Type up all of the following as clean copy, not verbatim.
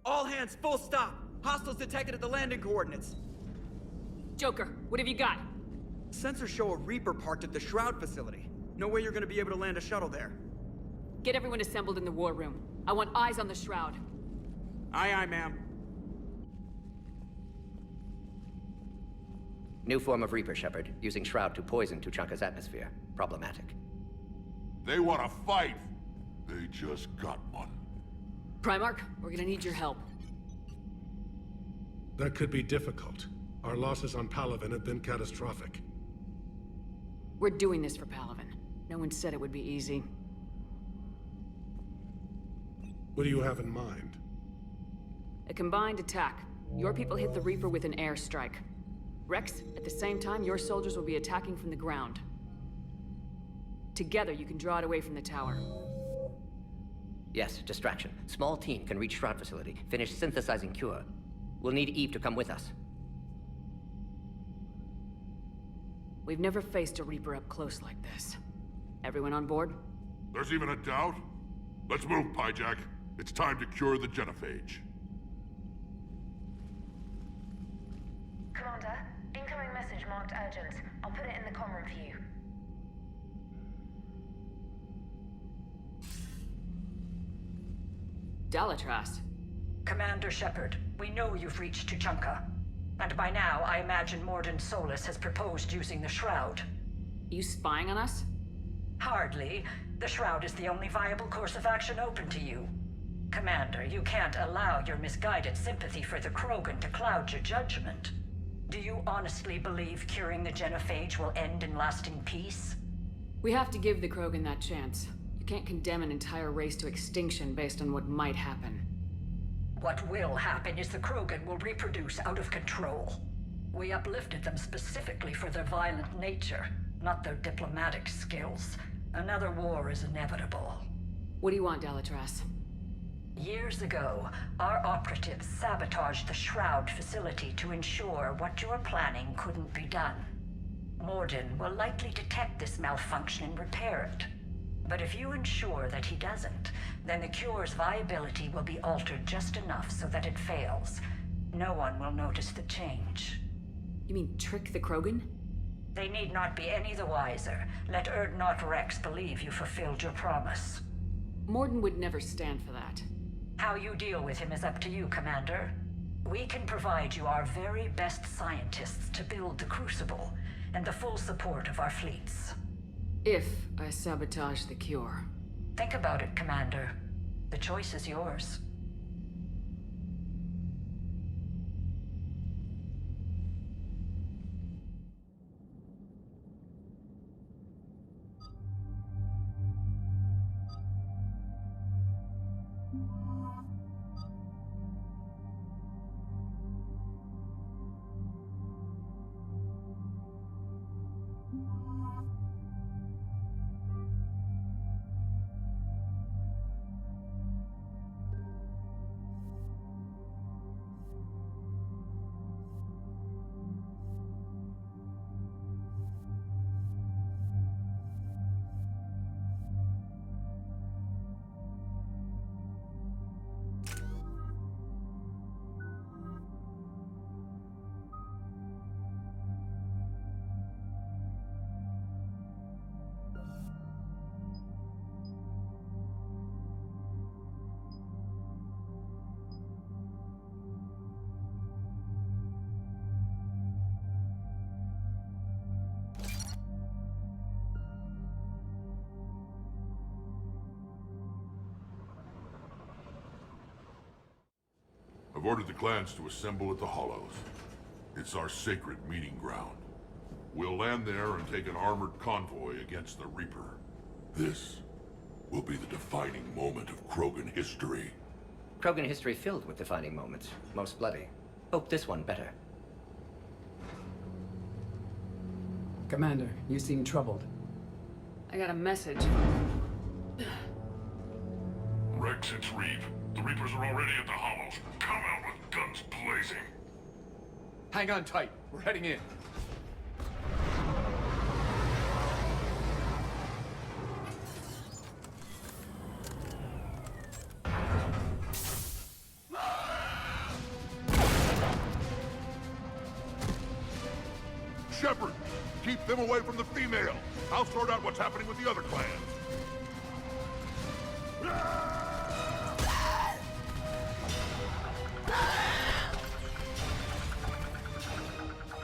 All hands, full stop! Hostiles detected at the landing coordinates. Joker, what have you got? Sensors show a Reaper parked at the Shroud facility. No way you're gonna be able to land a shuttle there. Get everyone assembled in the war room. I want eyes on the Shroud. Aye, aye, ma'am. New form of Reaper, Shepard, using Shroud to poison Tuchanka's atmosphere. Problematic. They want to fight. They just got one. Primarch, we're gonna need your help. That could be difficult. Our losses on Palaven have been catastrophic. We're doing this for Palaven. No one said it would be easy. What do you have in mind? A combined attack. Your people hit the Reaper with an airstrike. Rex, at the same time, your soldiers will be attacking from the ground. Together, you can draw it away from the tower. Yes, distraction. Small team can reach Shroud facility, finish synthesizing cure. We'll need Eve to come with us. We've never faced a Reaper up close like this. Everyone on board? There's even a doubt? Let's move, Pyjack. It's time to cure the Genophage. Commander, incoming message marked urgent. I'll put it in the comm room for you. Dalatras. Commander Shepard, we know you've reached Tuchanka. And by now, I imagine Morden Solus has proposed using the Shroud. You spying on us? Hardly. The Shroud is the only viable course of action open to you. Commander, you can't allow your misguided sympathy for the Krogan to cloud your judgment. Do you honestly believe curing the Genophage will end in lasting peace? We have to give the Krogan that chance. You can't condemn an entire race to extinction based on what might happen. What will happen is the Krogan will reproduce out of control. We uplifted them specifically for their violent nature, not their diplomatic skills. Another war is inevitable. What do you want, Dalatras? Years ago, our operatives sabotaged the Shroud facility to ensure what you were planning couldn't be done. Morden will likely detect this malfunction and repair it. But if you ensure that he doesn't, then the cure's viability will be altered just enough so that it fails. No one will notice the change. You mean trick the Krogan? They need not be any the wiser. Let Urdnot Rex believe you fulfilled your promise. Morden would never stand for that. How you deal with him is up to you, Commander. We can provide you our very best scientists to build the Crucible, and the full support of our fleets. If I sabotage the cure. Think about it, Commander. The choice is yours. I've ordered the clans to assemble at the Hollows. It's our sacred meeting ground. We'll land there and take an armored convoy against the Reaper. This will be the defining moment of Krogan history. Krogan history filled with defining moments. Most bloody. Hope this one better. Commander, you seem troubled. I got a message. Rex, it's Reeve. The Reapers are already at the Hollows. Come out with guns blazing. Hang on tight. We're heading in. Shepard! Keep them away from the female! I'll sort out what's happening with the other clans.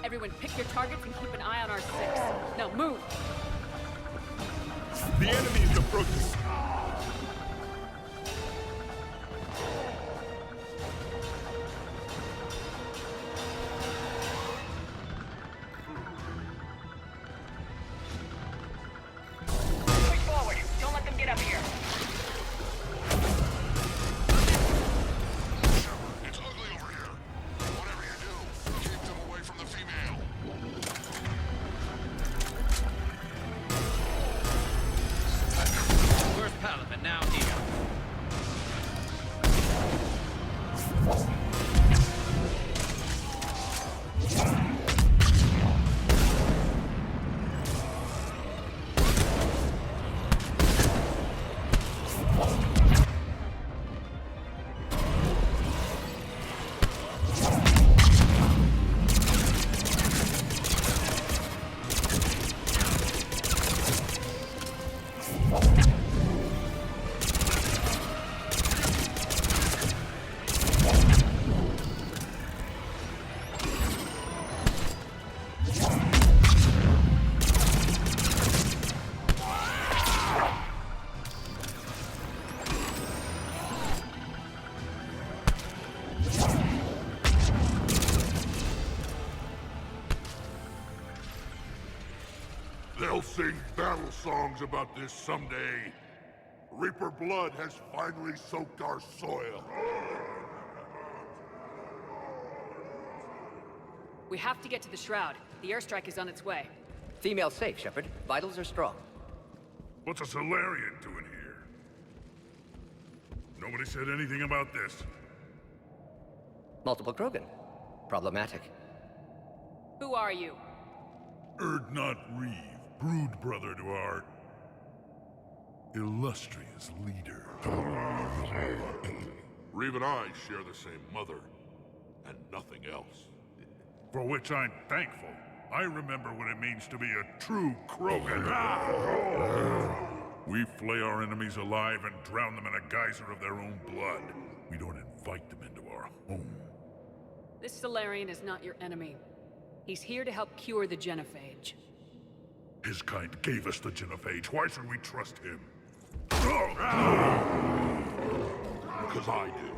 Everyone pick your targets and keep an eye on our six. Now move! The enemy is approaching. Push forward. Don't let them get up here. It's ugly over here. Whatever you do, keep them away from the female. Where's Palaven now here? They'll sing battle songs about this someday. Reaper blood has finally soaked our soil. We have to get to the Shroud. The airstrike is on its way. Female safe, Shepard. Vitals are strong. What's a Solarian doing here? Nobody said anything about this. Multiple Krogan. Problematic. Who are you? Erdnot Reeve, brood brother to our illustrious leader. Reeve and I share the same mother, and nothing else. For which I'm thankful. I remember what it means to be a true Krogan. We flay our enemies alive and drown them in a geyser of their own blood. We don't invite them into our home. This Solarian is not your enemy. He's here to help cure the Genophage. His kind gave us the Genophage. Why should we trust him? Because I do.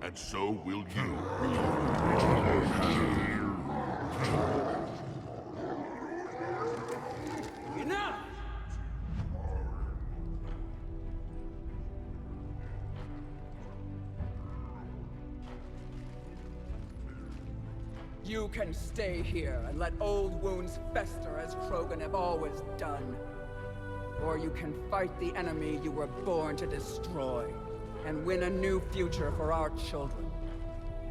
And so will you. Enough! You can stay here and let old wounds fester as Krogan have always done. Or you can fight the enemy you were born to destroy and win a new future for our children.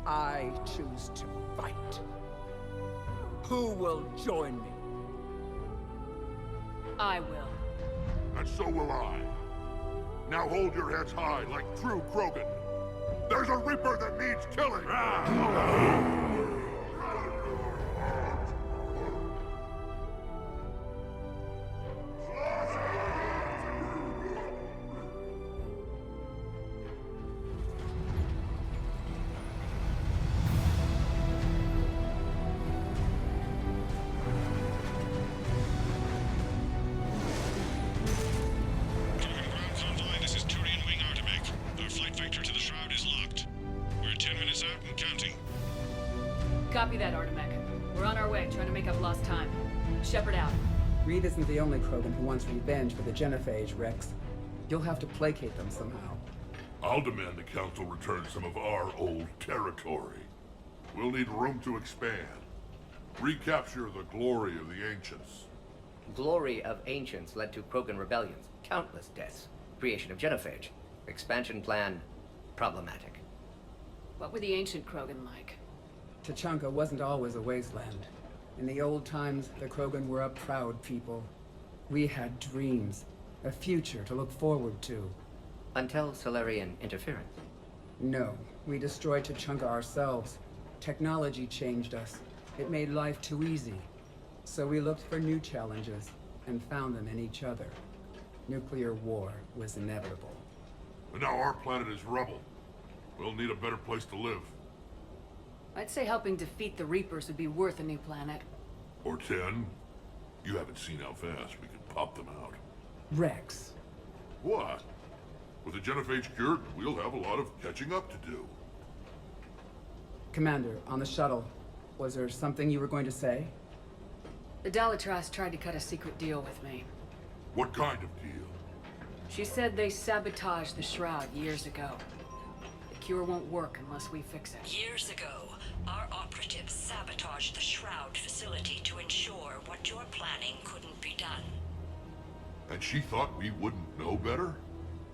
I choose to fight. Who will join me? I will. And so will I. Now hold your heads high like true Krogan. There's a Reaper that needs killing! Copy that, Artemek. We're on our way, trying to make up lost time. Shepard out. Reed isn't the only Krogan who wants revenge for the Genophage, Rex. You'll have to placate them somehow. I'll demand the Council return some of our old territory. We'll need room to expand. Recapture the glory of the Ancients. Glory of Ancients led to Krogan rebellions, countless deaths, creation of Genophage. Expansion plan, problematic. What were the ancient Krogan like? Tuchanka wasn't always a wasteland. In the old times, the Krogan were a proud people. We had dreams, a future to look forward to. Until Solarian interference. No, we destroyed Tuchanka ourselves. Technology changed us. It made life too easy. So we looked for new challenges, and found them in each other. Nuclear war was inevitable. And now our planet is rubble. We'll need a better place to live. I'd say helping defeat the Reapers would be worth a new planet. Or 10. You haven't seen how fast we can pop them out. Rex. What? With the Genophage cured, we'll have a lot of catching up to do. Commander, on the shuttle, was there something you were going to say? The Dalitras tried to cut a secret deal with me. What kind of deal? She said they sabotaged the Shroud years ago. The cure won't work unless we fix it. Years ago, our operatives sabotaged the Shroud facility to ensure what you're planning couldn't be done. And she thought we wouldn't know better?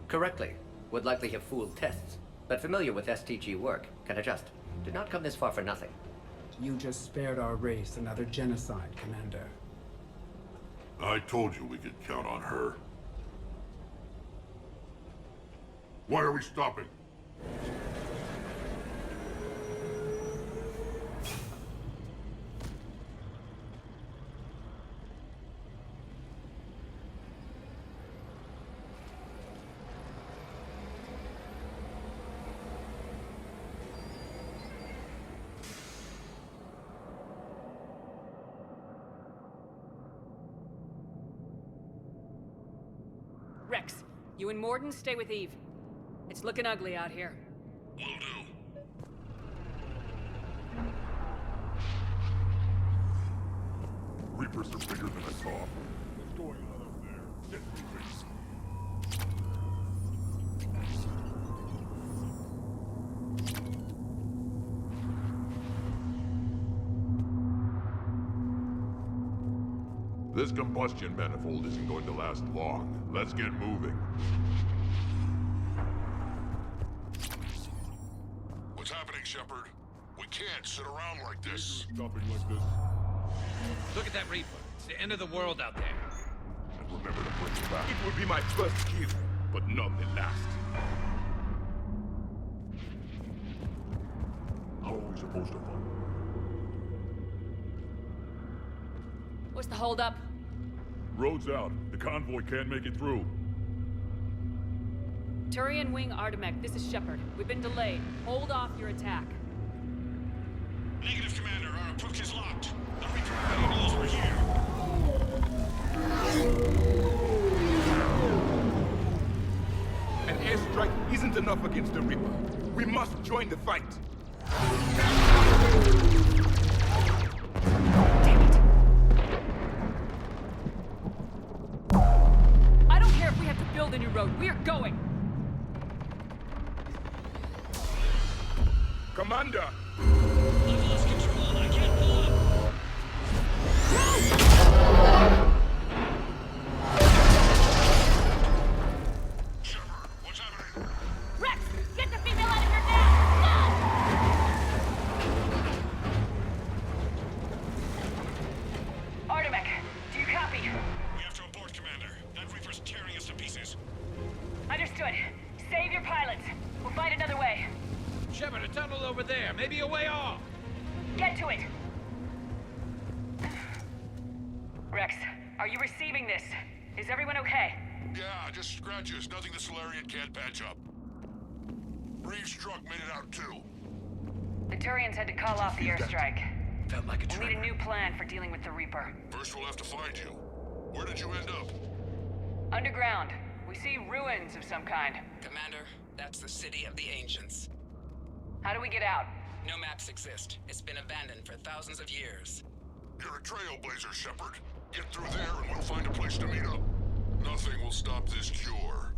Correctly. Would likely have fooled tests, but familiar with STG work, can adjust. Did not come this far for nothing. You just spared our race another genocide, Commander. I told you we could count on her. Why are we stopping? Rex, you and Morden stay with Eve. It's looking ugly out here. Will do. Reapers are bigger than I thought. What's going on up there? Get moving. This combustion manifold isn't going to last long. Let's get moving. What's happening, Shepard? We can't sit around like this. Stopping like this. Look at that Reaper. It's the end of the world out there. And remember to bring it back. It would be my first kill, but not the last. How are we supposed to find them? What's the holdup? Road's out. The convoy can't make it through. Turian Wing Artemec, this is Shepard. We've been delayed. Hold off your attack. Negative, Commander. Our approach is locked. The Reaper are over here. An airstrike isn't enough against the Reaper. We must join the fight. Damn it. I don't care if we have to build a new road. We're going. Commander! I've lost control. I can't pull up. Shepard, what's happening? Rex, get the female out of here now! Go! Artemec, do you copy? We have to abort, Commander. That Reaper's tearing us to pieces. Understood. Save your pilots. We'll find another way. Shepard, a tunnel over there. Maybe a way off. Get to it! Rex, are you receiving this? Is everyone okay? Yeah, just scratches. Nothing the Solarian can't patch up. Reeves' truck made it out too. The Turians had to call off the airstrike. Felt like a We'll need a tremor. new plan for dealing with the Reaper. First we'll have to find you. Where did you end up? Underground. We see ruins of some kind. Commander, that's the city of the ancients. How do we get out? No maps exist. It's been abandoned for thousands of years. You're a trailblazer, Shepard. Get through there and we'll find a place to meet up. Nothing will stop this cure.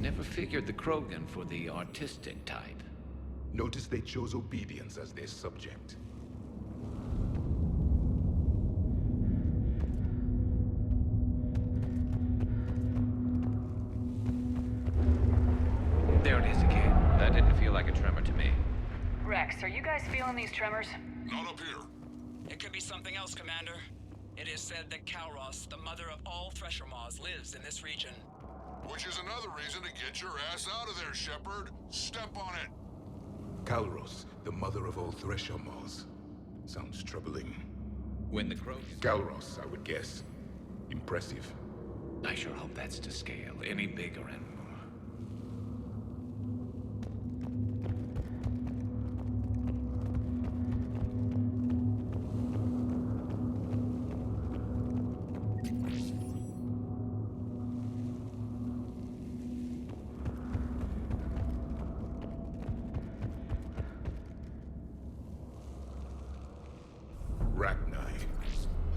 Never figured the Krogan for the artistic type. Notice they chose obedience as their subject. There it is again. That That didn't feel like a tremor to me. Rex, are you guys feeling these tremors? Not up here. It could be something else, Commander. It is said that Kalros, the mother of all Thresher Maws, lives in this region. Which is another reason to get your ass out of there, Shepard. Step on it. Kalros, the mother of all Thresher Maws. Sounds troubling. When the Krogan... Kalros, I would guess. Impressive. I sure hope that's to scale. Any bigger and more.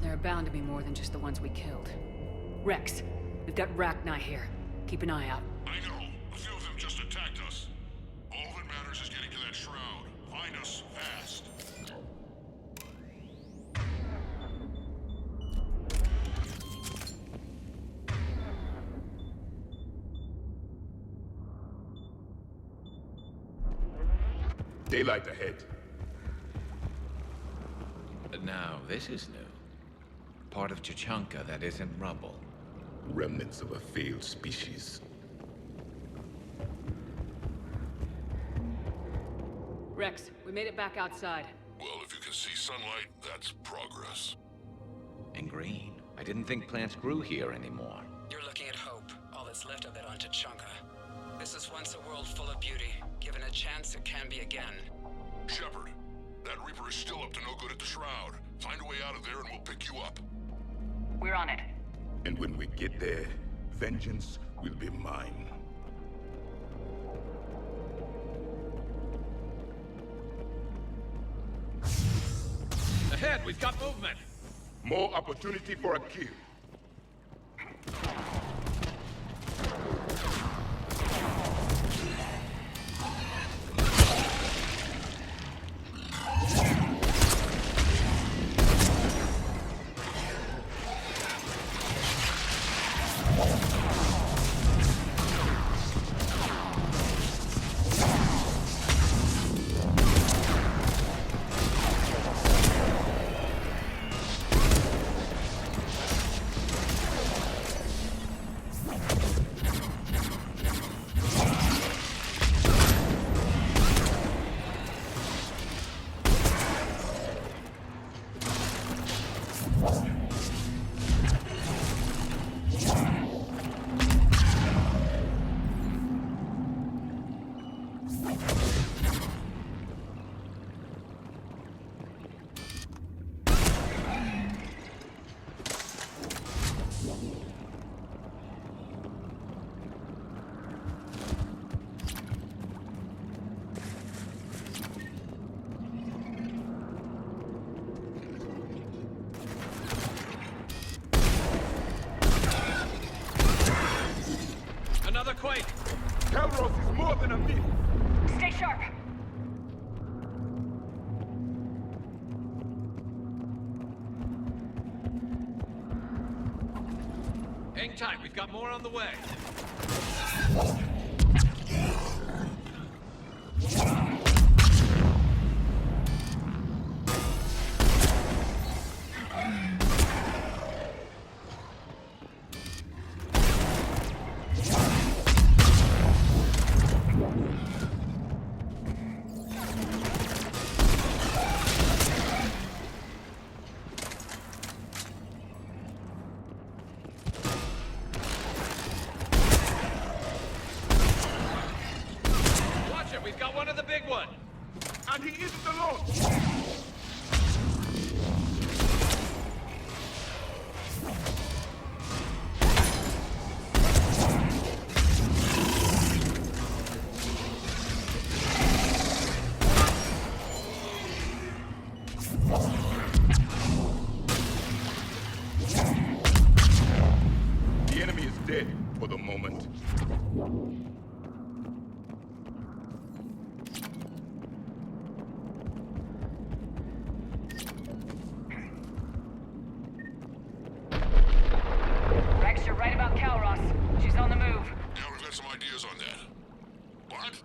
There are bound to be more than just the ones we killed. Rex, we've got Rachni here. Keep an eye out. I know. A few of them just attacked us. All that matters is getting to that shroud. Find us fast. Daylight ahead. Now, this is new. Part of Tuchanka that isn't rubble. Remnants of a failed species. Rex, we made it back outside. Well, if you can see sunlight, that's progress. And green. I didn't think plants grew here anymore. You're looking at hope, all that's left of it on Tuchanka. This is once a world full of beauty. Given a chance, it can be again. Shepard, that Reaper is still up to no good at the Shroud. Find a way out of there and we'll pick you up. We're on it. And when we get there, vengeance will be mine. Ahead, we've got movement! More opportunity for a kill. Another quake! Kalros is more than a myth! Stay sharp! Hang tight, we've got more on the way. We've got one of the big ones! And he isn't alone! The enemy is dead for the moment. Rex, you're right about Kalros. She's on the move. Yeah, we've got some ideas on that. What?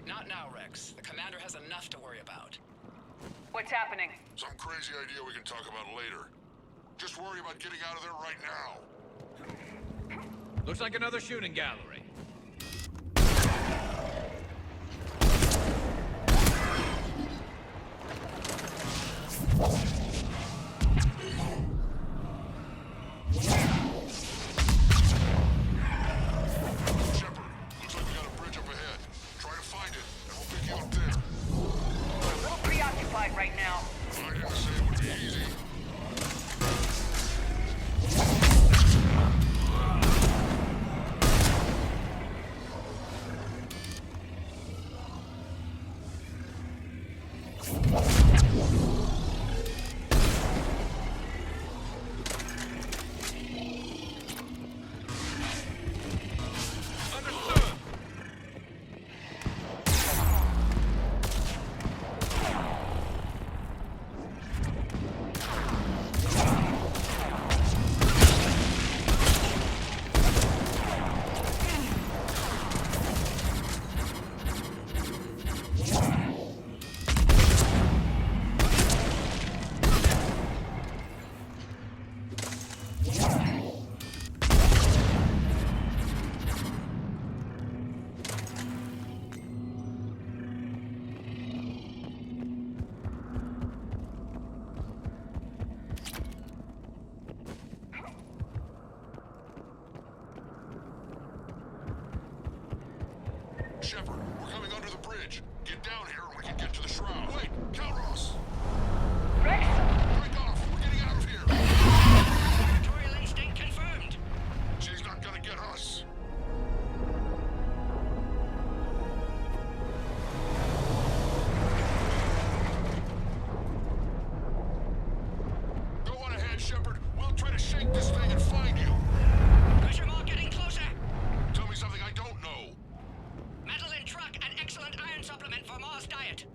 Not now, Rex. The commander has enough to worry about. What's happening? Some crazy idea we can talk about later. Just worry about getting out of there right now. Looks like another shooting gallery. Right now. I didn't say it would be easy. Shepard, we're coming under the bridge. Get down here and we can get to the shroud. Wait, Calros! Rex? Break off! We're getting out of here! Territorial instinct confirmed. She's not gonna get us. Go on ahead, Shepard. We'll try to shake this thing and find you. Pressure mark getting closer. Tell me something I don't know. Metal in truck and excellent iron supplement for Mars diet.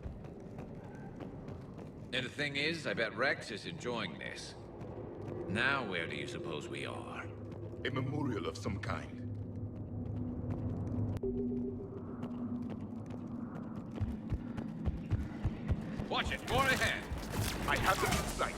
And the thing is, I bet Rex is enjoying this. Now where do you suppose we are? A memorial of some kind. Watch it, go on ahead. I have them in sight.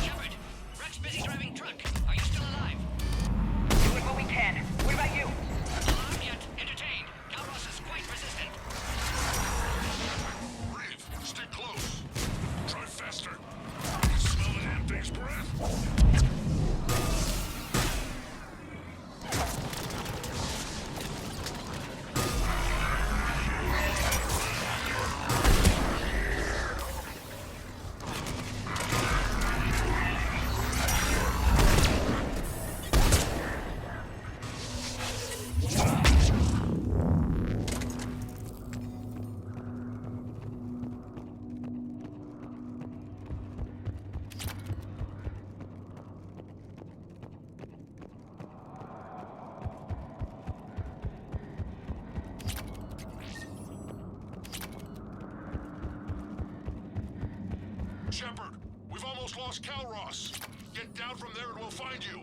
Shepard, Rex busy driving truck. Are you still alive? Doing what we can. What about you? Alarmed yet? Entertained. Calros is quite resistant. Breathe. Stay close. Try faster. Smell the damn thing's breath. Shepard, we've almost lost Calros. Get down from there and we'll find you.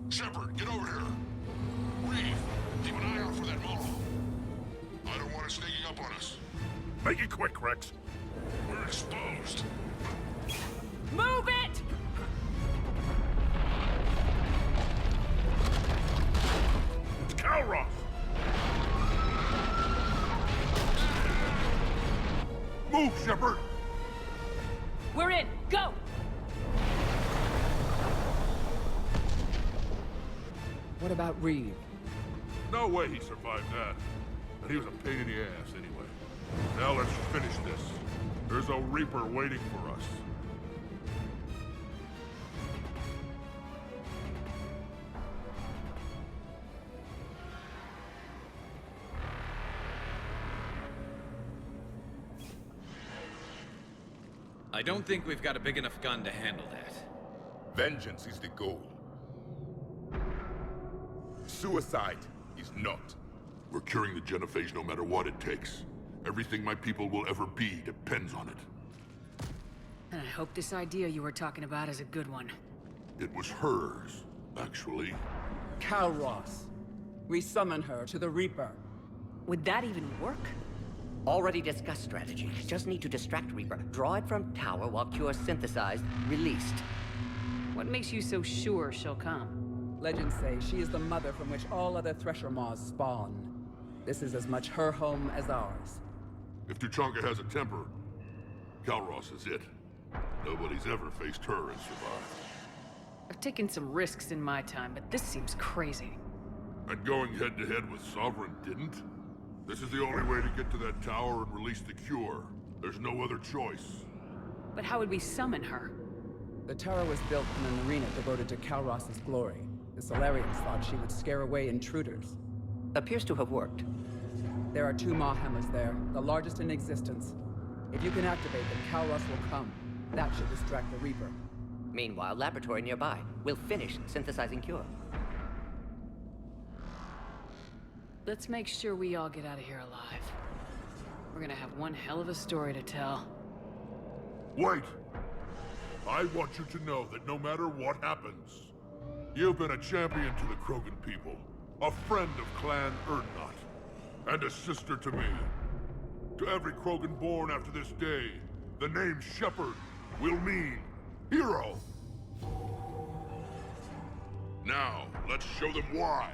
Shepard, get over here. Reeve, keep an eye out for that Molo. I don't want it sneaking up on us. Make it quick, Rex. We're exposed. Move it! It's Calros! Move, Shepard! We're in. Go! What about Reeve? No way he survived that. And he was a pain in the ass anyway. Now let's finish this. There's a Reaper waiting for us. I don't think we've got a big enough gun to handle that. Vengeance is the goal. Suicide is not. We're curing the Genophage no matter what it takes. Everything my people will ever be depends on it. And I hope this idea you were talking about is a good one. It was hers, actually. Kalros. We summon her to the Reaper. Would that even work? Already discussed strategy. Just need to distract Reaper. Draw it from tower while Cure synthesized, released. What makes you so sure she'll come? Legends say she is the mother from which all other Thresher Maws spawn. This is as much her home as ours. If Tuchanka has a temper, Kalros is it. Nobody's ever faced her and survived. I've taken some risks in my time, but this seems crazy. And going head-to-head with Sovereign didn't? This is the only way to get to that tower and release the cure. There's no other choice. But how would we summon her? The tower was built in an arena devoted to Kalros' glory. The Solarians thought she would scare away intruders. Appears to have worked. There are 2 Maw hammers there, the largest in existence. If you can activate them, Kalros will come. That should distract the Reaper. Meanwhile, laboratory nearby. We'll finish synthesizing Cure. Let's make sure we all get out of here alive. We're gonna have one hell of a story to tell. Wait! I want you to know that no matter what happens, you've been a champion to the Krogan people, a friend of Clan Erdnot, and a sister to me. To every Krogan born after this day, the name Shepard will mean hero. Now, let's show them why.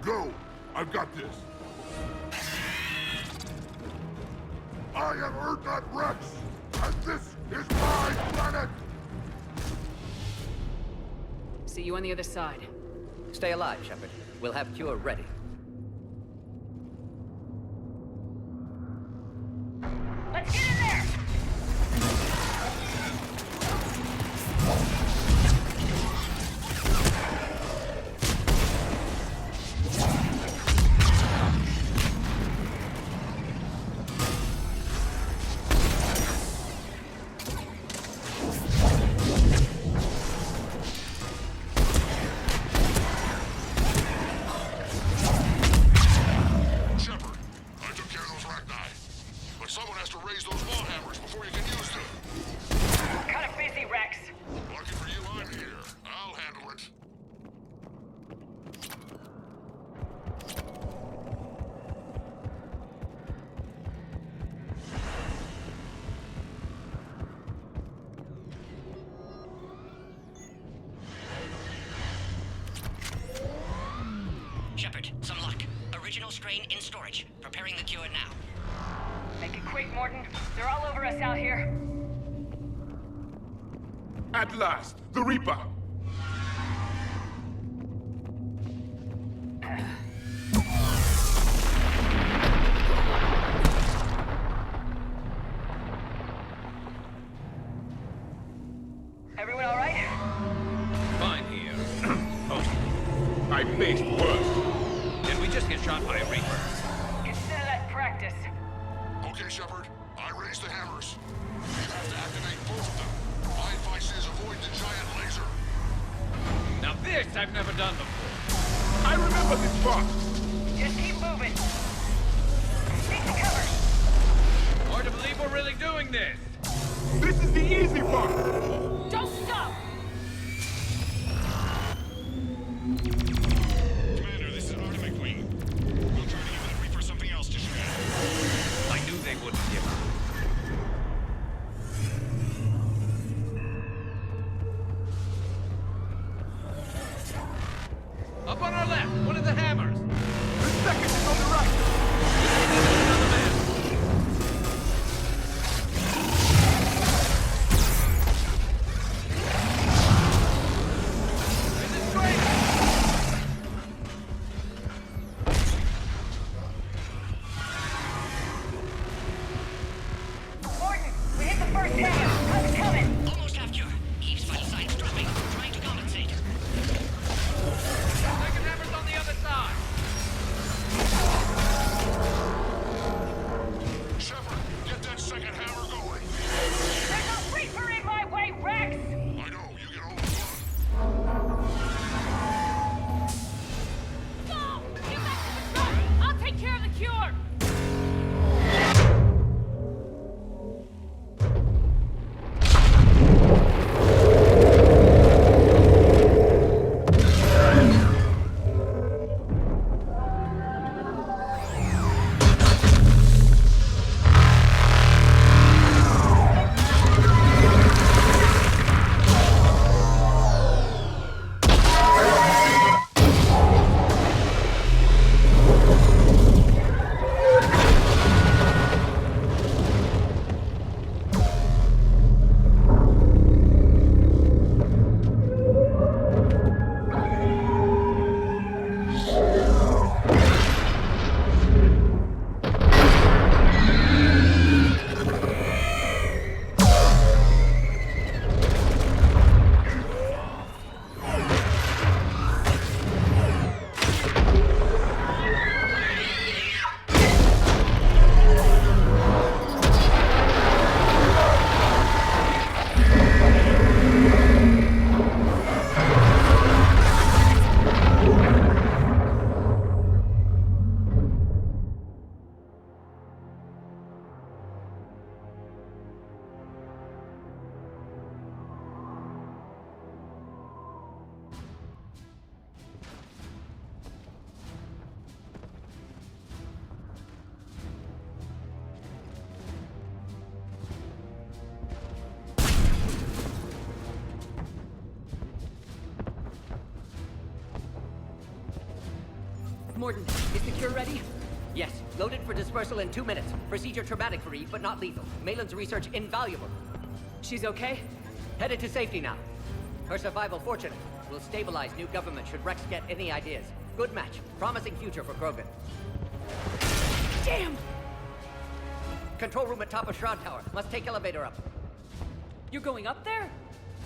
Go! I've got this! I am Erdnot Rex, and this is my planet! See you on the other side. Stay alive, Shepard. We'll have Cure ready. Let's get in there! Shepard, some luck. Original strain in storage. Preparing the cure now. Make it quick, Morton. They're all over us out here. At last, the Reaper! Everyone all right? Fine here. Oh, I faced worse. Did we just get shot by a Reaper? Consider that practice. Okay, Shepard. I raised the hammers. You have to activate both of them. My advice is avoid the giant laser. Now this I've never done before. I remember this part. Just keep moving. Seek the cover. Hard to believe we're really doing this. This is the easy part. Don't stop! Commander, this is Artemis Wing. We'll try to give the Reaper something else to shred. I knew they wouldn't give up. Up on our left, one of the hammers. The second is on the right. Another man. Morden, is the cure ready? Yes, loaded for dispersal in 2 minutes. Procedure traumatic for Eve, but not lethal. Malin's research invaluable. She's okay? Headed to safety now. Her survival fortunate. Will stabilize new government should Rex get any ideas. Good match. Promising future for Krogan. Damn! Control room at top of Shroud Tower. Must take elevator up. You're going up there?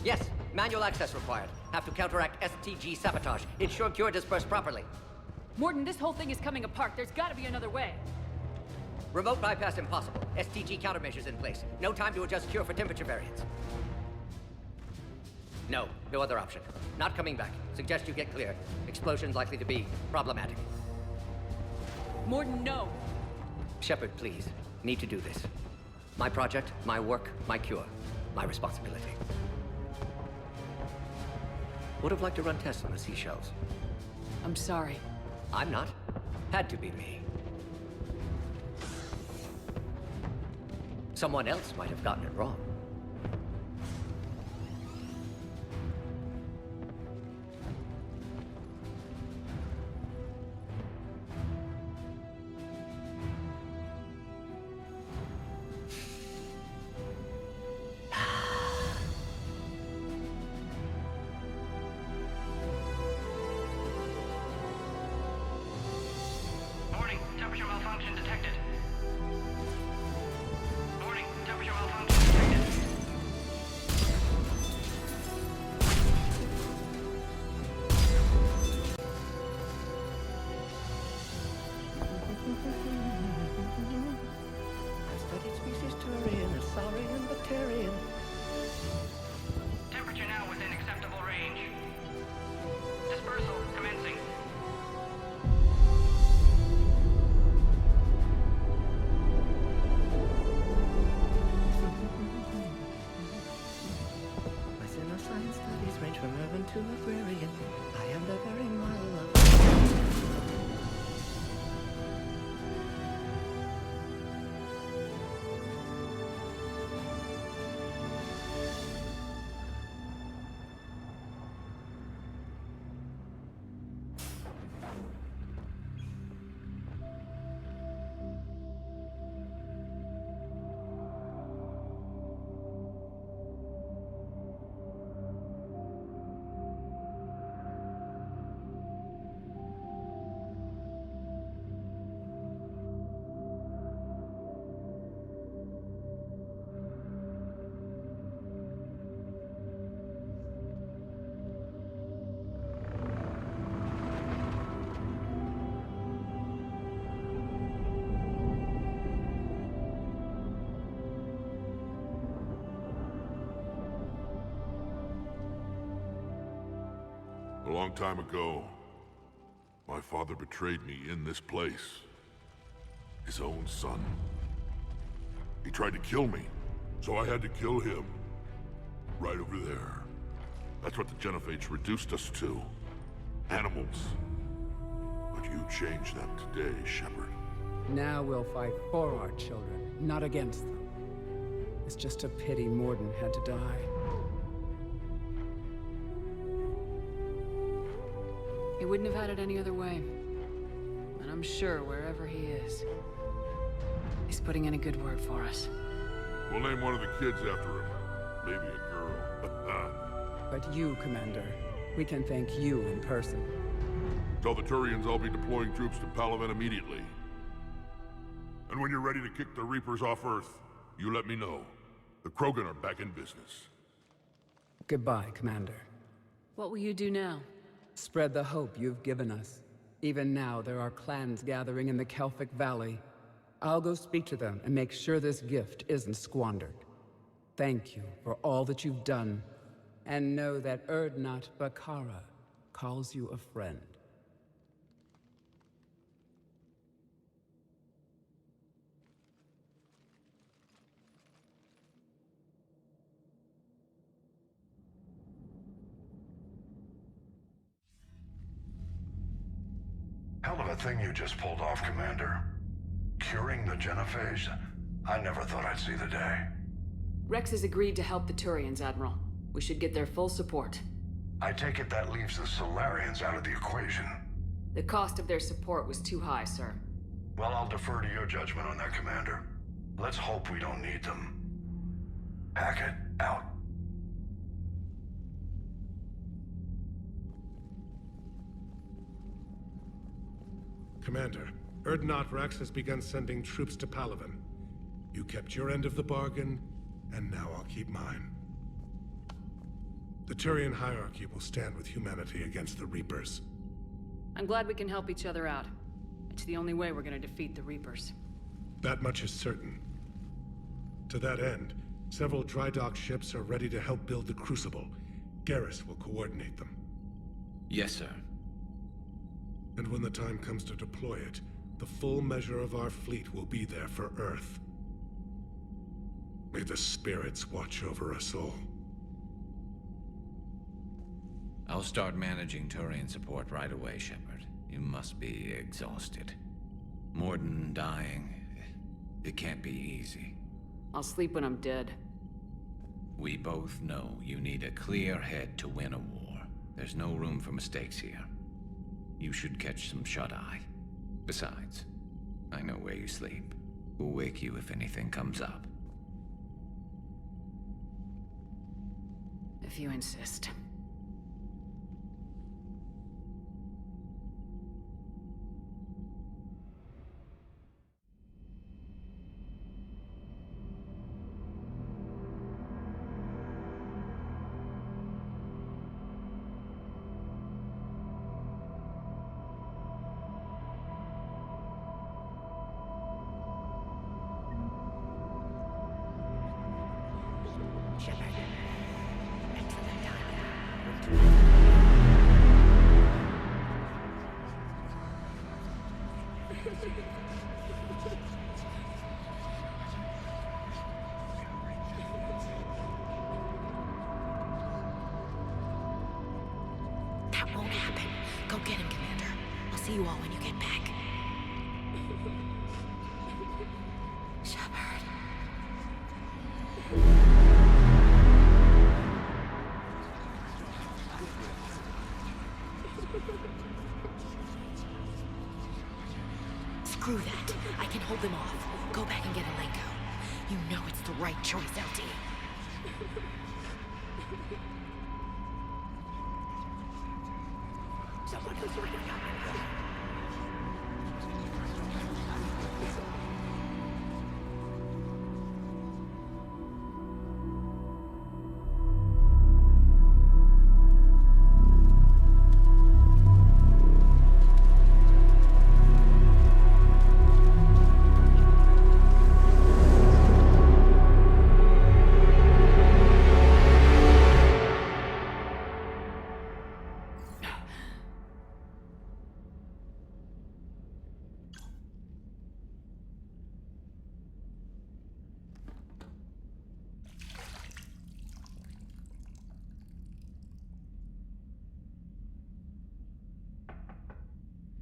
Yes, manual access required. Have to counteract STG sabotage. Ensure cure dispersed properly. Morden, this whole thing is coming apart. There's gotta be another way. Remote bypass impossible. STG countermeasures in place. No time to adjust cure for temperature variance. No other option. Not coming back. Suggest you get clear. Explosion's likely to be problematic. Morden, no. Shepard, please. Need to do this. My project, my work, my cure. My responsibility. Would have liked to run tests on the seashells. I'm sorry. I'm not. Had to be me. Someone else might have gotten it wrong. Warning, temperature malfunction detected. Warning, temperature malfunction detected. Studied species Turian, a saurian, Batarian. Temperature now within acceptable range. Dispersal commencing. My science studies range from urban to agrarian. I am the very model of... A long time ago, my father betrayed me in this place. His own son. He tried to kill me, so I had to kill him. Right over there. That's what the Genophage reduced us to. Animals. But you changed them today, Shepard. Now we'll fight for our children, not against them. It's just a pity Morden had to die. He wouldn't have had it any other way. And I'm sure wherever he is, he's putting in a good word for us. We'll name one of the kids after him. Maybe a girl. But you, Commander, we can thank you in person. Tell the Turians I'll be deploying troops to Palaven immediately. And when you're ready to kick the Reapers off Earth, you let me know. The Krogan are back in business. Goodbye, Commander. What will you do now? Spread the hope you've given us. Even now, there are clans gathering in the Kelphic Valley. I'll go speak to them and make sure this gift isn't squandered. Thank you for all that you've done, and know that Erdnot Bakara calls you a friend. Hell of a thing you just pulled off, Commander. Curing the Genophage? I never thought I'd see the day. Rex has agreed to help the Turians, Admiral. We should get their full support. I take it that leaves the Solarians out of the equation. The cost of their support was too high, sir. Well, I'll defer to your judgment on that, Commander. Let's hope we don't need them. Hackett, out. Commander, Urdnot Rex has begun sending troops to Palaven. You kept your end of the bargain, and now I'll keep mine. The Turian hierarchy will stand with humanity against the Reapers. I'm glad we can help each other out. It's the only way we're gonna defeat the Reapers. That much is certain. To that end, several dry dock ships are ready to help build the Crucible. Garrus will coordinate them. Yes, sir. And when the time comes to deploy it, the full measure of our fleet will be there for Earth. May the spirits watch over us all. I'll start managing Turian support right away, Shepard. You must be exhausted. Morden dying, it can't be easy. I'll sleep when I'm dead. We both know you need a clear head to win a war. There's no room for mistakes here. You should catch some shut-eye. Besides, I know where you sleep. We'll wake you if anything comes up. If you insist. That won't happen. Go get him, Commander. I'll see you all when you get back. Shepard. Screw that. I can hold them off. Go back and get Alenko. You know it's the right choice, LT. Someone is right now.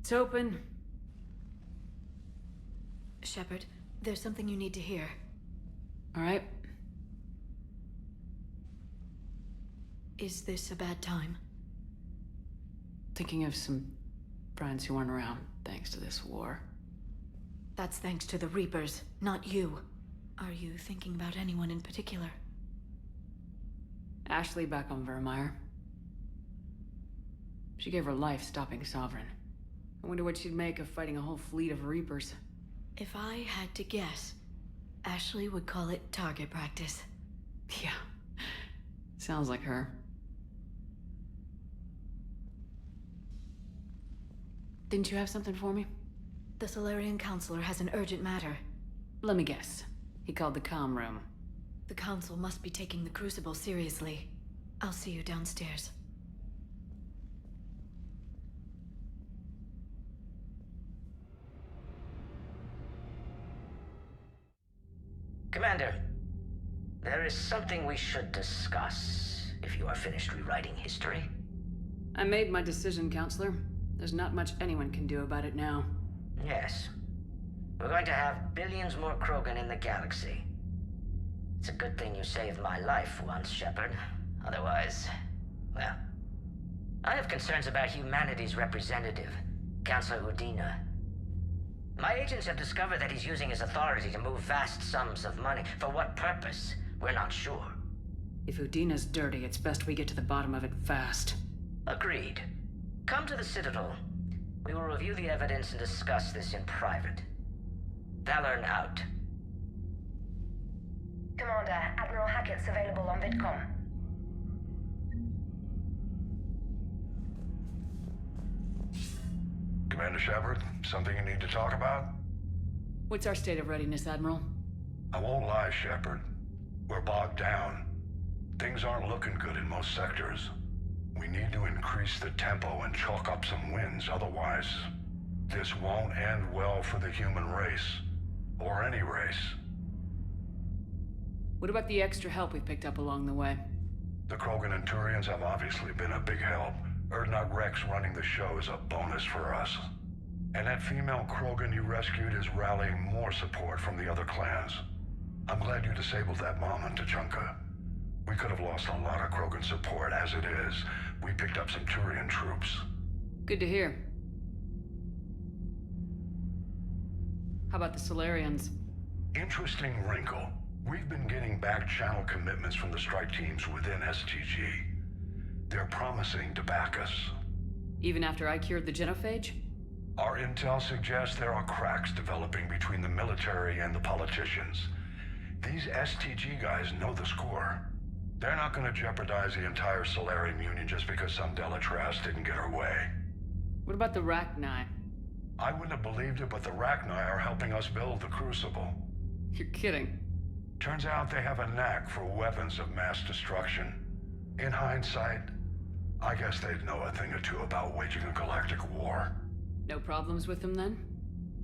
It's open. Shepard, there's something you need to hear. All right. Is this a bad time? Thinking of some friends who aren't around thanks to this war. That's thanks to the Reapers, not you. Are you thinking about anyone in particular? Ashley back on Vermeer. She gave her life stopping Sovereign. I wonder what she'd make of fighting a whole fleet of Reapers. If I had to guess, Ashley would call it target practice. Yeah. Sounds like her. Didn't you have something for me? The Solarian Counselor has an urgent matter. Let me guess. He called the comm room. The Council must be taking the Crucible seriously. I'll see you downstairs. Commander, there is something we should discuss, if you are finished rewriting history. I made my decision, Counselor. There's not much anyone can do about it now. Yes. We're going to have billions more Krogan in the galaxy. It's a good thing you saved my life once, Shepard. Otherwise, well... I have concerns about humanity's representative, Councilor Udina. My agents have discovered that he's using his authority to move vast sums of money. For what purpose? We're not sure. If Udina's dirty, it's best we get to the bottom of it fast. Agreed. Come to the Citadel. We will review the evidence and discuss this in private. Valorn out. Commander, Admiral Hackett's available on VidCom. Commander Shepard, something you need to talk about? What's our state of readiness, Admiral? I won't lie, Shepard. We're bogged down. Things aren't looking good in most sectors. We need to increase the tempo and chalk up some wins, otherwise, this won't end well for the human race. Or any race. What about the extra help we picked up along the way? The Krogan and Turians have obviously been a big help. Urdnot Rex running the show is a bonus for us. And that female Krogan you rescued is rallying more support from the other clans. I'm glad you disabled that bomb on Tuchanka. We could have lost a lot of Krogan support. As it is, we picked up some Turian troops. Good to hear. How about the Solarians? Interesting wrinkle. We've been getting back-channel commitments from the strike teams within STG. They're promising to back us. Even after I cured the Genophage? Our intel suggests there are cracks developing between the military and the politicians. These STG guys know the score. They're not going to jeopardize the entire Solarian Union just because some Delatras didn't get her way. What about the Rachni? I wouldn't have believed it, but the Rachni are helping us build the Crucible. You're kidding. Turns out they have a knack for weapons of mass destruction. In hindsight, I guess they'd know a thing or two about waging a galactic war. No problems with them then?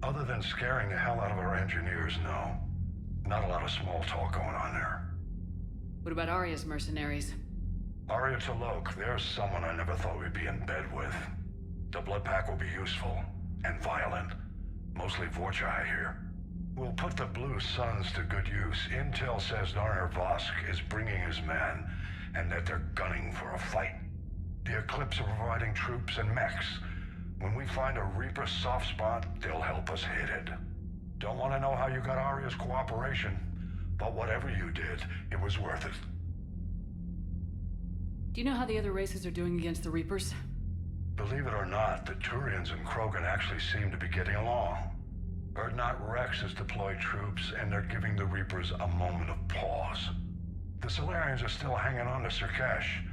Other than scaring the hell out of our engineers, no. Not a lot of small talk going on there. What about Arya's mercenaries? Arya T'Loak, there's someone I never thought we'd be in bed with. The Blood Pack will be useful. And violent. Mostly Vorcha here. We'll put the Blue Suns to good use. Intel says Narner Vosk is bringing his men, and that they're gunning for a fight. The Eclipse are providing troops and mechs. When we find a Reaper soft spot, they'll help us hit it. Don't want to know how you got Arya's cooperation, but whatever you did, it was worth it. Do you know how the other races are doing against the Reapers? Believe it or not, the Turians and Krogan actually seem to be getting along. Urdnot Rex has deployed troops, and they're giving the Reapers a moment of pause. The Solarians are still hanging on to Sirkesh,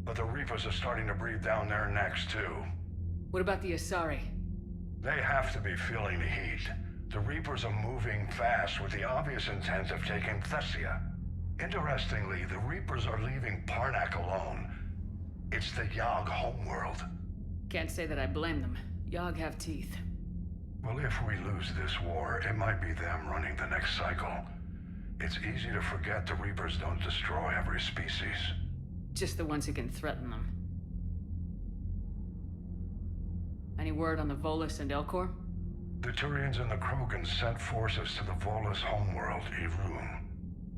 but the Reapers are starting to breathe down their necks too. What about the Asari? They have to be feeling the heat. The Reapers are moving fast with the obvious intent of taking Thessia. Interestingly, the Reapers are leaving Parnak alone. It's the Yogg homeworld. Can't say that I blame them. Yogg have teeth. Well, if we lose this war, it might be them running the next cycle. It's easy to forget the Reapers don't destroy every species. Just the ones who can threaten them. Any word on the Volus and Elcor? The Turians and the Krogan sent forces to the Volus homeworld, Irun.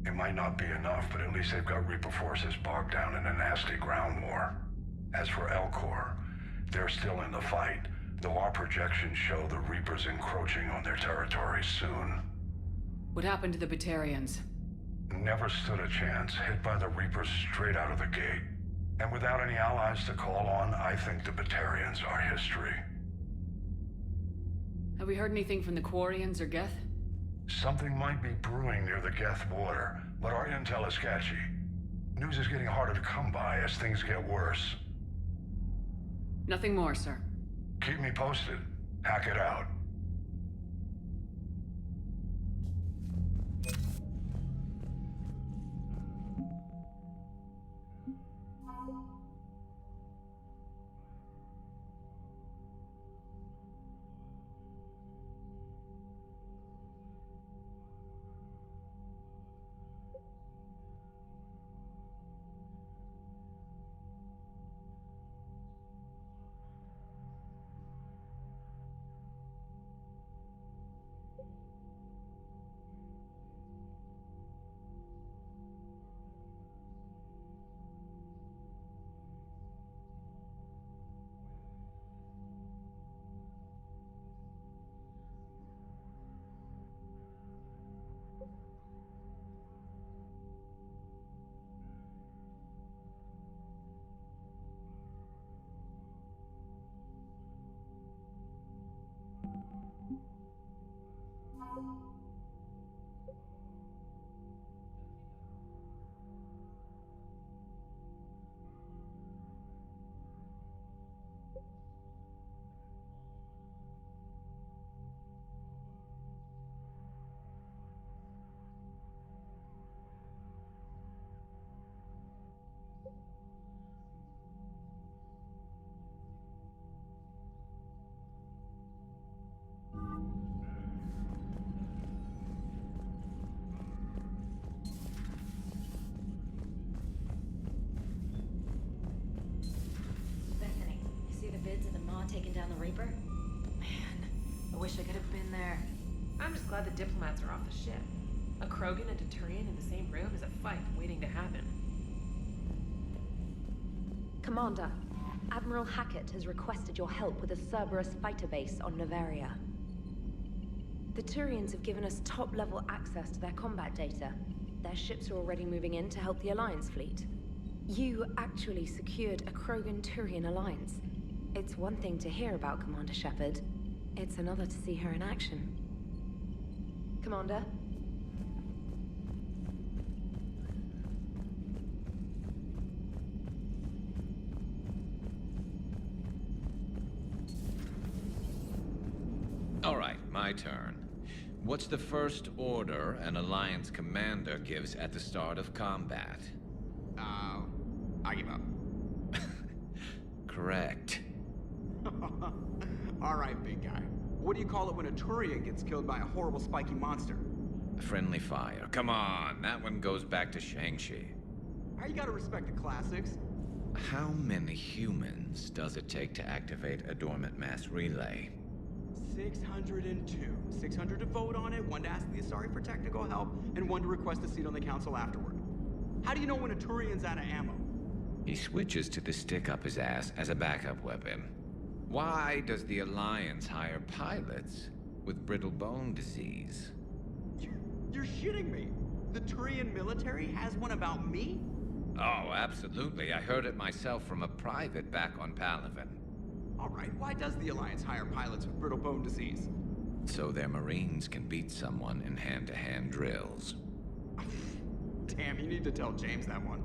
It might not be enough, but at least they've got Reaper forces bogged down in a nasty ground war. As for Elcor, they're still in the fight, though our projections show the Reapers encroaching on their territory soon. What happened to the Batarians? Never stood a chance, hit by the Reapers straight out of the gate. And without any allies to call on, I think the Batarians are history. Have we heard anything from the Quarians or Geth? Something might be brewing near the Geth border, but our intel is sketchy. News is getting harder to come by as things get worse. Nothing more, sir. Keep me posted. Hack it out. not taking down the Reaper? Man, I wish I could have been there. I'm just glad the diplomats are off the ship. A Krogan and a Turian in the same room is a fight waiting to happen. Commander, Admiral Hackett has requested your help with a Cerberus fighter base on Novaria. The Turians have given us top-level access to their combat data. Their ships are already moving in to help the Alliance fleet. You actually secured a Krogan-Turian alliance. It's one thing to hear about Commander Shepard. It's another to see her in action. Commander? All right, my turn. What's the first order an Alliance commander gives at the start of combat? I give up. Correct. All right, big guy. What do you call it when a Turian gets killed by a horrible spiky monster? Friendly fire. Come on, that one goes back to Shang-Chi. You gotta respect the classics. How many humans does it take to activate a dormant mass relay? 602. 600 to vote on it, 1 to ask the Asari for technical help, and 1 to request a seat on the council afterward. How do you know when a Turian's out of ammo? He switches to the stick up his ass as a backup weapon. Why does the Alliance hire pilots with brittle bone disease? You're shitting me. The Turian military has one about me? Oh, absolutely. I heard it myself from a private back on Palaven. All right, why does the Alliance hire pilots with brittle bone disease? So their Marines can beat someone in hand-to-hand drills. Damn, you need to tell James that one.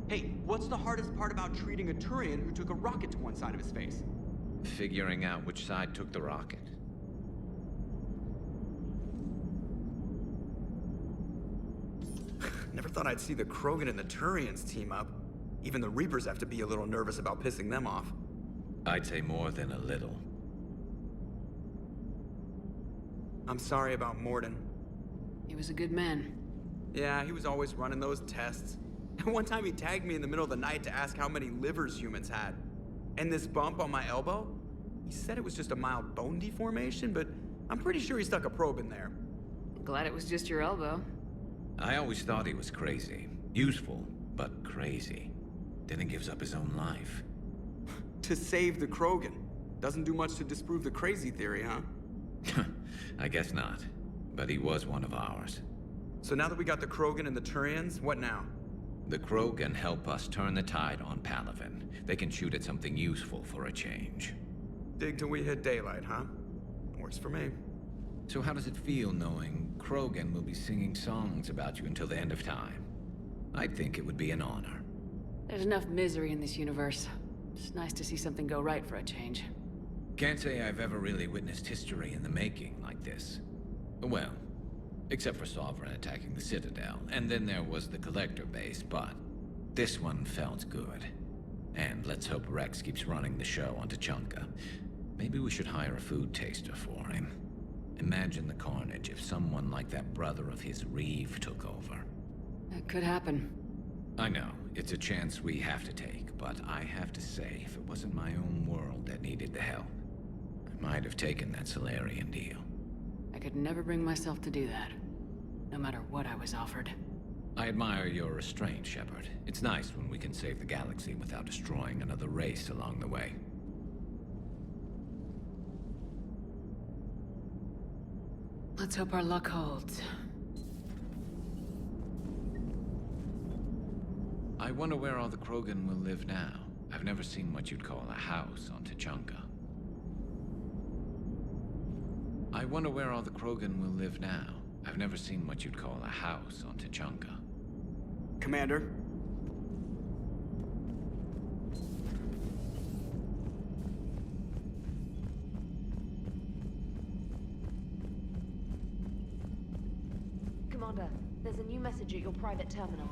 Hey, what's the hardest part about treating a Turian who took a rocket to one side of his face? Figuring out which side took the rocket. Never thought I'd see the Krogan and the Turians team up. Even the Reapers have to be a little nervous about pissing them off. I'd say more than a little. I'm sorry about Morden. He was a good man. Yeah, he was always running those tests. And one time he tagged me in the middle of the night to ask how many livers humans had. And this bump on my elbow? He said it was just a mild bone deformation, but I'm pretty sure he stuck a probe in there. Glad it was just your elbow. I always thought he was crazy. Useful, but crazy. Then he gives up his own life. To save the Krogan. Doesn't do much to disprove the crazy theory, huh? I guess not. But he was one of ours. So now that we got the Krogan and the Turians, what now? The Krogan help us turn the tide on Palaven. They can shoot at something useful for a change. Dig till we hit daylight, huh? Works for me. So how does it feel knowing Krogan will be singing songs about you until the end of time? I think it would be an honor. There's enough misery in this universe. It's nice to see something go right for a change. Can't say I've ever really witnessed history in the making like this. Well, except for Sovereign attacking the Citadel, and then there was the Collector base, but this one felt good. And let's hope Rex keeps running the show on Tuchanka. Maybe we should hire a food taster for him. Imagine the carnage if someone like that brother of his Reeve took over. That could happen. I know, it's a chance we have to take, but I have to say, if it wasn't my own world that needed the help, I might have taken that Solarian deal. I could never bring myself to do that, no matter what I was offered. I admire your restraint, Shepard. It's nice when we can save the galaxy without destroying another race along the way. Let's hope our luck holds. I wonder where all the Krogan will live now. I've never seen what you'd call a house on Tuchanka. I wonder where all the Krogan will live now. I've never seen what you'd call a house on Tuchanka. Commander? Commander, there's a new message at your private terminal.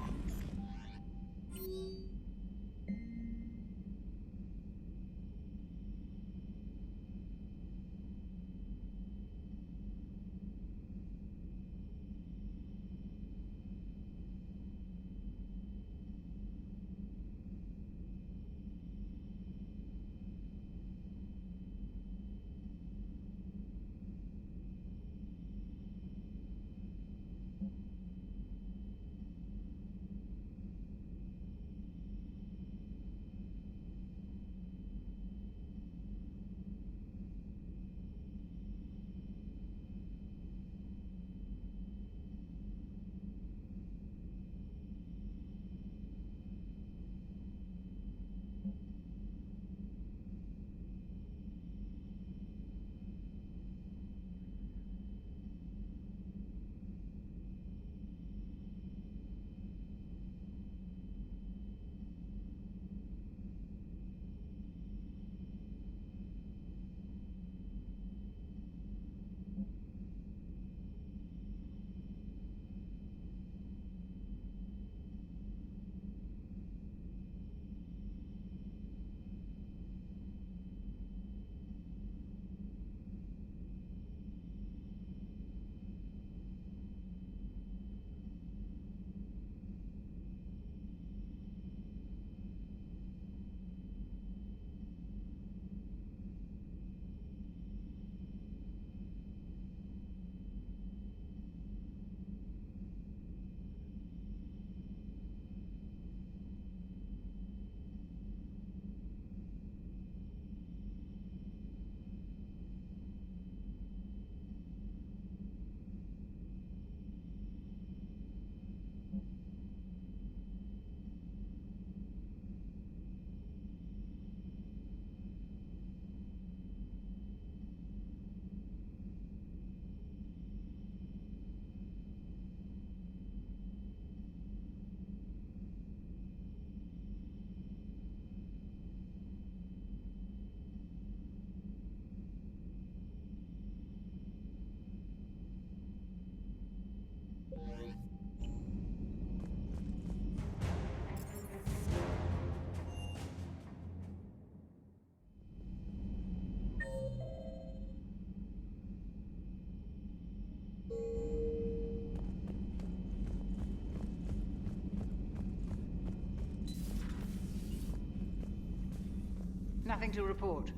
Nothing to report.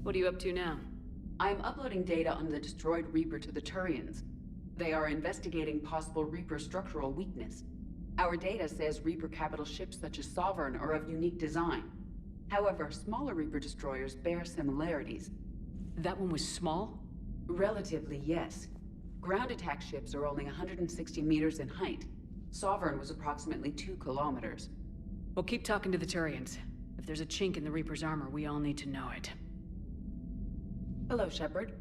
What are you up to now? I am uploading data on the destroyed Reaper to the Turians. They are investigating possible Reaper structural weakness. Our data says Reaper capital ships such as Sovereign are of unique design. However, smaller Reaper destroyers bear similarities. That one was small? Relatively, yes. Ground attack ships are only 160 meters in height. Sovereign was approximately 2 kilometers. Well, keep talking to the Turians. If there's a chink in the Reaper's armor, we all need to know it. Hello, Shepard.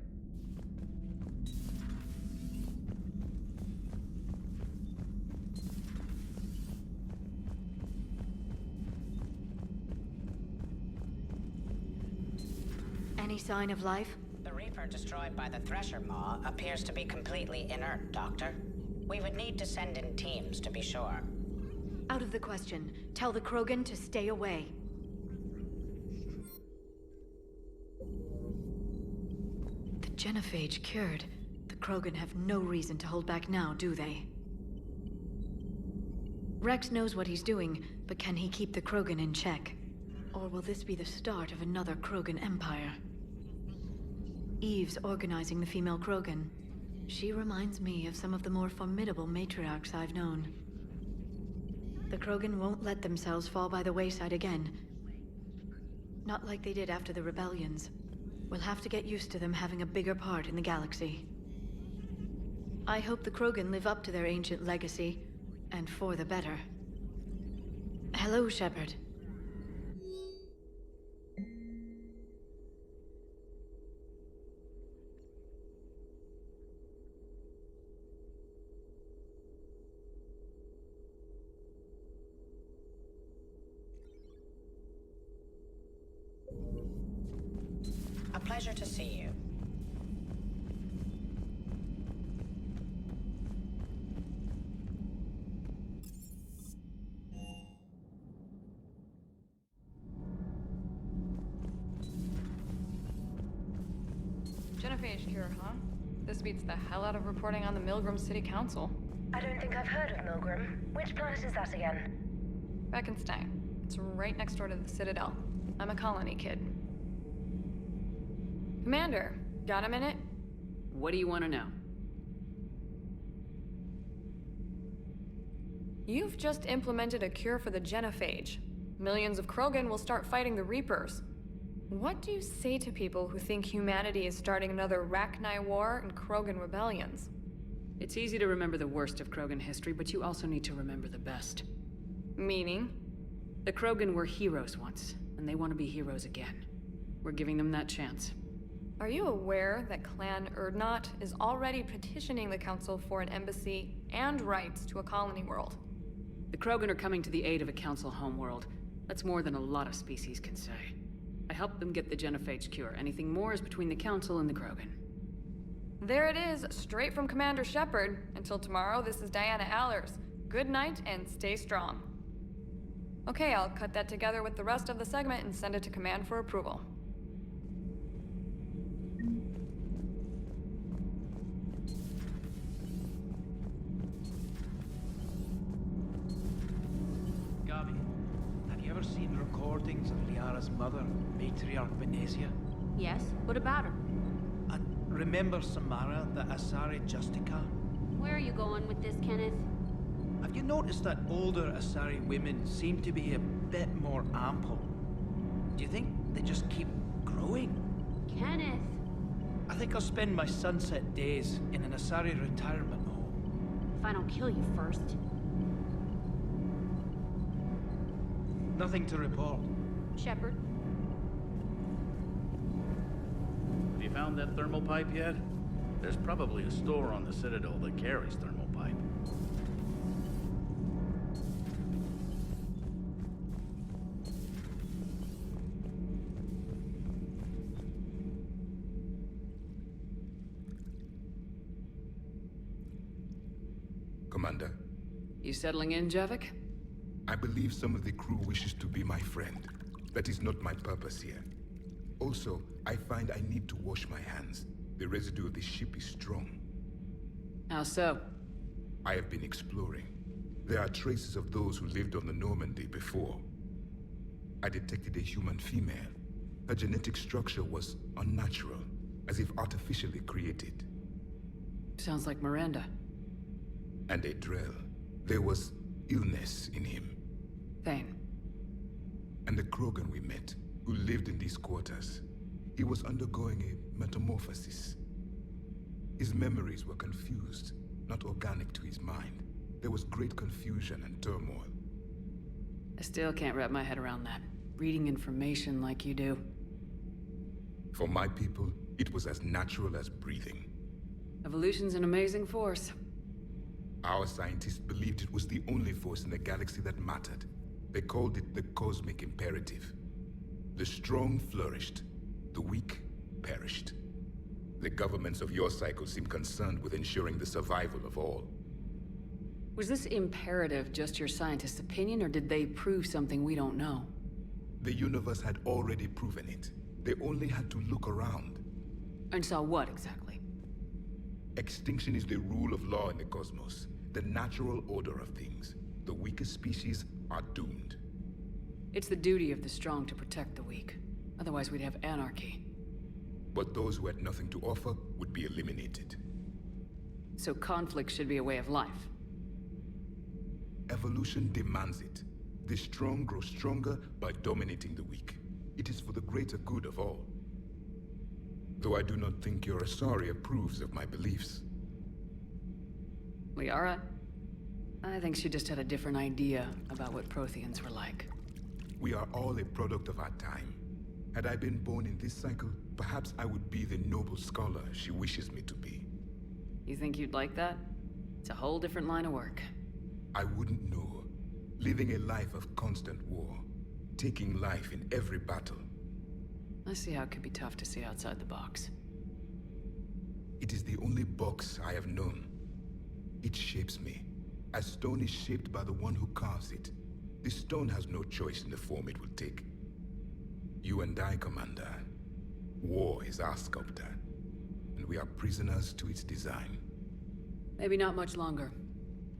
Any sign of life? The Reaper destroyed by the Thresher Maw appears to be completely inert, Doctor. We would need to send in teams to be sure. Out of the question. Tell the Krogan to stay away. The Genophage cured. The Krogan have no reason to hold back now, do they? Rex knows what he's doing, but can he keep the Krogan in check? Or will this be the start of another Krogan empire? Eve's organizing the female Krogan. She reminds me of some of the more formidable matriarchs I've known. The Krogan won't let themselves fall by the wayside again. Not like they did after the rebellions. We'll have to get used to them having a bigger part in the galaxy. I hope the Krogan live up to their ancient legacy, and for the better. Hello, Shepard. A pleasure to see you. Genophage cure, huh? This beats the hell out of reporting on the Milgram City Council. I don't think I've heard of Milgram. Which planet is that again? Beckenstein. It's right next door to the Citadel. I'm a colony kid. Commander, got a minute? What do you want to know? You've just implemented a cure for the Genophage. Millions of Krogan will start fighting the Reapers. What do you say to people who think humanity is starting another Rachni War and Krogan rebellions? It's easy to remember the worst of Krogan history, but you also need to remember the best. Meaning? The Krogan were heroes once, and they want to be heroes again. We're giving them that chance. Are you aware that Clan Urdnot is already petitioning the Council for an embassy and rights to a colony world? The Krogan are coming to the aid of a Council homeworld. That's more than a lot of species can say. I helped them get the Genophage cure. Anything more is between the Council and the Krogan. There it is, straight from Commander Shepard. Until tomorrow, this is Diana Allers. Good night and stay strong. Okay, I'll cut that together with the rest of the segment and send it to Command for approval. Gabi, have you ever seen recordings of Liara's mother, Matriarch Venezia? Yes? What about her? And remember Samara, the Asari Justica? Where are you going with this, Kenneth? Have you noticed that older Asari women seem to be a bit more ample? Do you think they just keep growing? Kenneth! I think I'll spend my sunset days in an Asari retirement home. If I don't kill you first. Nothing to report. Shepard? Have you found that thermal pipe yet? There's probably a store on the Citadel that carries thermal pipe. Commander. You settling in, Javik? I believe some of the crew wishes to be my friend. That is not my purpose here. Also, I find I need to wash my hands. The residue of the ship is strong. How so? I have been exploring. There are traces of those who lived on the Normandy before. I detected a human female. Her genetic structure was unnatural, as if artificially created. Sounds like Miranda. And a Drell. There was illness in him. Thane. And the Krogan we met, who lived in these quarters. He was undergoing a metamorphosis. His memories were confused, not organic to his mind. There was great confusion and turmoil. I still can't wrap my head around that. Reading information like you do. For my people, it was as natural as breathing. Evolution's an amazing force. Our scientists believed it was the only force in the galaxy that mattered. They called it the cosmic imperative. The strong flourished, the weak perished. The governments of your cycle seem concerned with ensuring the survival of all. Was this imperative just your scientist's opinion, or did they prove something we don't know? The universe had already proven it. They only had to look around. And saw what exactly? Extinction is the rule of law in the cosmos, the natural order of things. The weakest species are doomed. It's the duty of the strong to protect the weak. Otherwise we'd have anarchy. But those who had nothing to offer would be eliminated. So conflict should be a way of life. Evolution demands it. The strong grow stronger by dominating the weak. It is for the greater good of all. Though I do not think your Asari approves of my beliefs. Liara? I think she just had a different idea about what Protheans were like. We are all a product of our time. Had I been born in this cycle, perhaps I would be the noble scholar she wishes me to be. You think you'd like that? It's a whole different line of work. I wouldn't know. Living a life of constant war. Taking life in every battle. I see how it could be tough to see outside the box. It is the only box I have known. It shapes me, as stone is shaped by the one who carves it. This stone has no choice in the form it will take. You and I, Commander. War is our sculptor, and we are prisoners to its design. Maybe not much longer.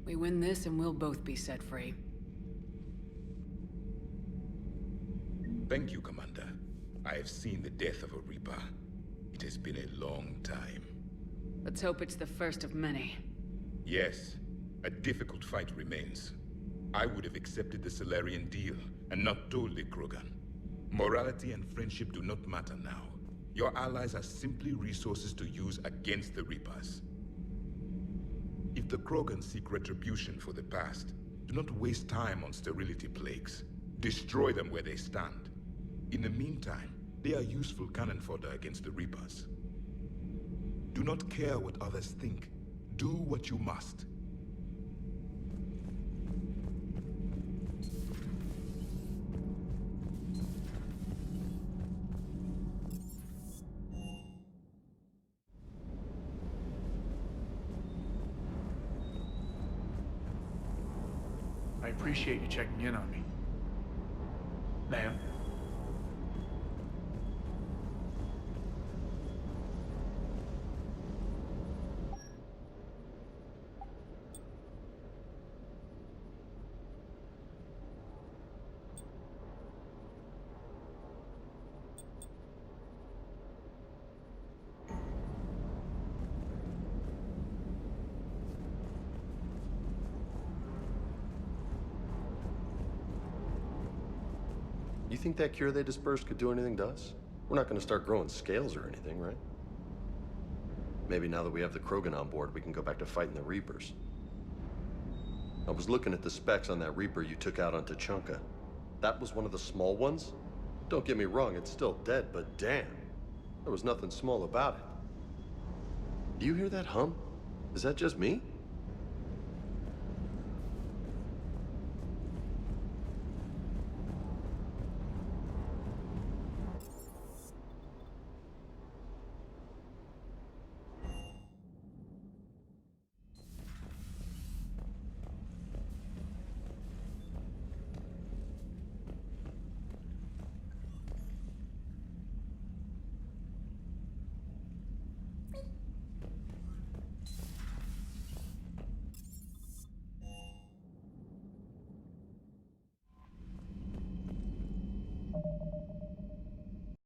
We win this and we'll both be set free. Thank you, Commander. I have seen the death of a Reaper. It has been a long time. Let's hope it's the first of many. Yes, a difficult fight remains. I would have accepted the Solarian deal and not told the Krogan. Morality and friendship do not matter now. Your allies are simply resources to use against the Reapers. If the Krogan seek retribution for the past, do not waste time on sterility plagues. Destroy them where they stand. In the meantime, they are useful cannon fodder against the Reapers. Do not care what others think. Do what you must. I appreciate you checking in on me. Ma'am? You think that cure they dispersed could do anything to us? We're not gonna start growing scales or anything, right? Maybe now that we have the Krogan on board, we can go back to fighting the Reapers. I was looking at the specs on that Reaper you took out on Tuchanka. That was one of the small ones? Don't get me wrong, it's still dead, but damn. There was nothing small about it. Do you hear that hum? Is that just me?